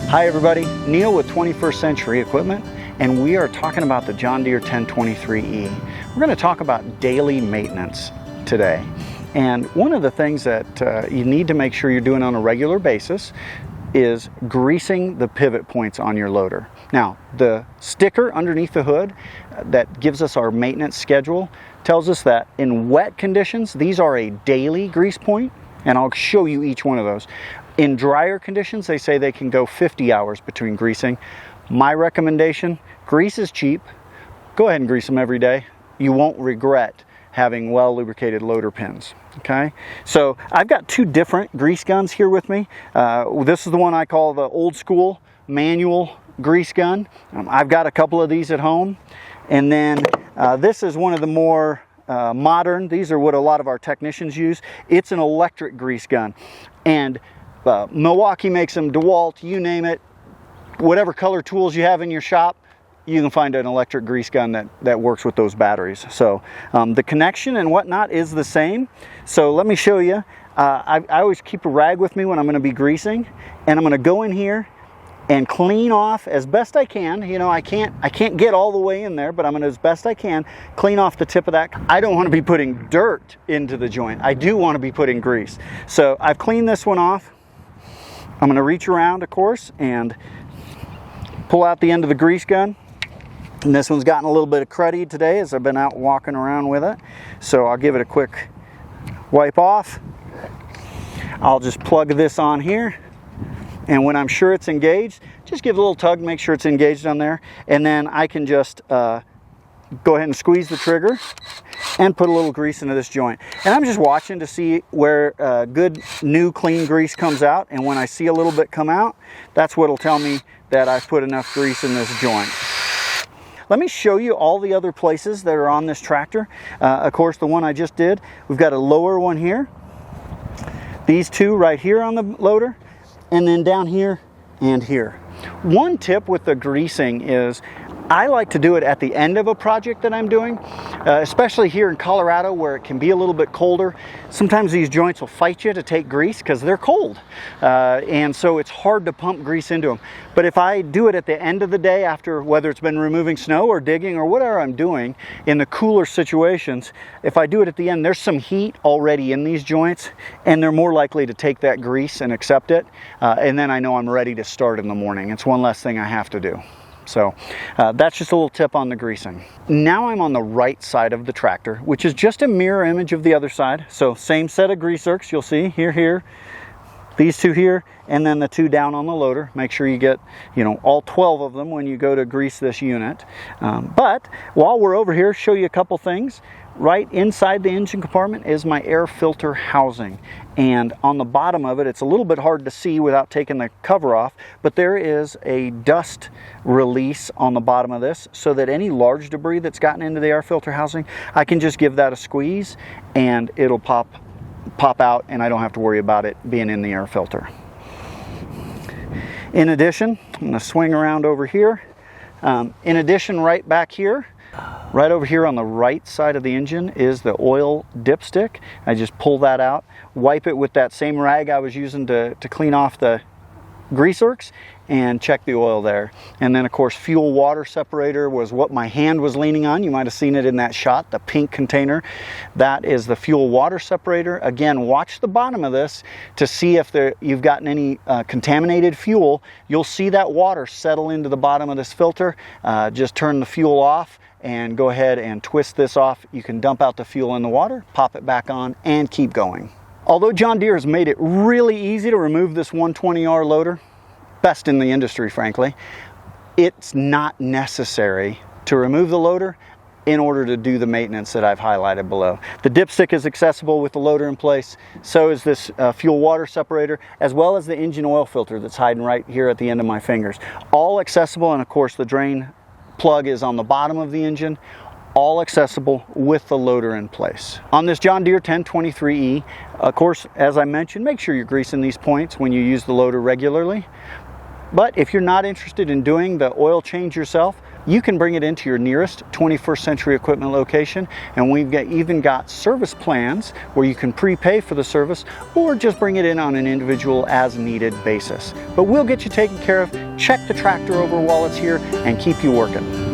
Hi everybody, Neil with 21st Century Equipment, and we are talking about the John Deere 1023E. We're going to talk about daily maintenance today. And one of the things that you need to make sure you're doing on a regular basis is greasing the pivot points on your loader. Now, the sticker underneath the hood that gives us our maintenance schedule tells us that in wet conditions, these are a daily grease point, and I'll show you each one of those. In drier conditions, they say they can go 50 hours between greasing. My recommendation, grease is cheap. Go ahead and grease them every day. You won't regret having well lubricated loader pins. Okay, so I've got two different grease guns here with me. This is the one I call the old school manual grease gun. I've got a couple of these at home. And then this is one of the more modern. These are what a lot of our technicians use. It's an electric grease gun. And Milwaukee makes them, DeWalt, you name it. Whatever color tools you have in your shop, you can find an electric grease gun that works with those batteries. So the connection and whatnot is the same. So let me show you. I always keep a rag with me when I'm going to be greasing, and I'm going to go in here and clean off as best I can. You know, I can't get all the way in there, but I'm going to, as best I can, clean off the tip of that. I don't want to be putting dirt into the joint. I do want to be putting grease. So I've cleaned this one off. I'm going to reach around, of course, and pull out the end of the grease gun. And this one's gotten a little bit of cruddy today as I've been out walking around with it. So I'll give it a quick wipe off. I'll just plug this on here. And when I'm sure it's engaged, just give it a little tug, make sure it's engaged on there. And then I can just go ahead and squeeze the trigger and put a little grease into this joint. And I'm just watching to see where good new clean grease comes out. And when I see a little bit come out, that's what'll tell me that I've put enough grease in this joint. Let me show you all the other places that are on this tractor. Of course, the one I just did, we've got a lower one here. These two right here on the loader, and then down here and here. One tip with the greasing is I like to do it at the end of a project that I'm doing, especially here in Colorado where it can be a little bit colder. Sometimes these joints will fight you to take grease because they're cold. And so it's hard to pump grease into them. But if I do it at the end of the day after, whether it's been removing snow or digging or whatever I'm doing in the cooler situations, if I do it at the end, there's some heat already in these joints and they're more likely to take that grease and accept it. And then I know I'm ready to start in the morning. It's one less thing I have to do. So that's just a little tip on the greasing. Now I'm on the right side of the tractor, which is just a mirror image of the other side. So same set of grease zerks you'll see here, these two here, and then the two down on the loader. Make sure you get, you know, all 12 of them when you go to grease this unit. But while we're over here, show you a couple things. Right inside the engine compartment is my air filter housing. And on the bottom of it, it's a little bit hard to see without taking the cover off, but there is a dust release on the bottom of this so that any large debris that's gotten into the air filter housing, I can just give that a squeeze and it'll pop out and I don't have to worry about it being in the air filter. In addition, I'm going to swing around over here. In addition, right back here, right over here on the right side of the engine is the oil dipstick. I just pull that out, wipe it with that same rag I was using to clean off the grease zerks, and check the oil there. And then of course fuel water separator was what my hand was leaning on. You might have seen it in that shot, the pink container. That is the fuel water separator. Again, watch the bottom of this to see if you've gotten any contaminated fuel. You'll see that water settle into the bottom of this filter. Just turn the fuel off and go ahead and twist this off. You can dump out the fuel in the water, pop it back on, and keep going. Although John Deere has made it really easy to remove this 120R loader, best in the industry frankly, it's not necessary to remove the loader in order to do the maintenance that I've highlighted below. The dipstick is accessible with the loader in place, so is this fuel water separator, as well as the engine oil filter that's hiding right here at the end of my fingers. All accessible, and of course the drain plug is on the bottom of the engine, all accessible with the loader in place. On this John Deere 1023E, of course, as I mentioned, make sure you're greasing these points when you use the loader regularly. But if you're not interested in doing the oil change yourself, you can bring it into your nearest 21st Century Equipment location, and we've even got service plans where you can prepay for the service or just bring it in on an individual as needed basis. But we'll get you taken care of, check the tractor over while it's here, and keep you working.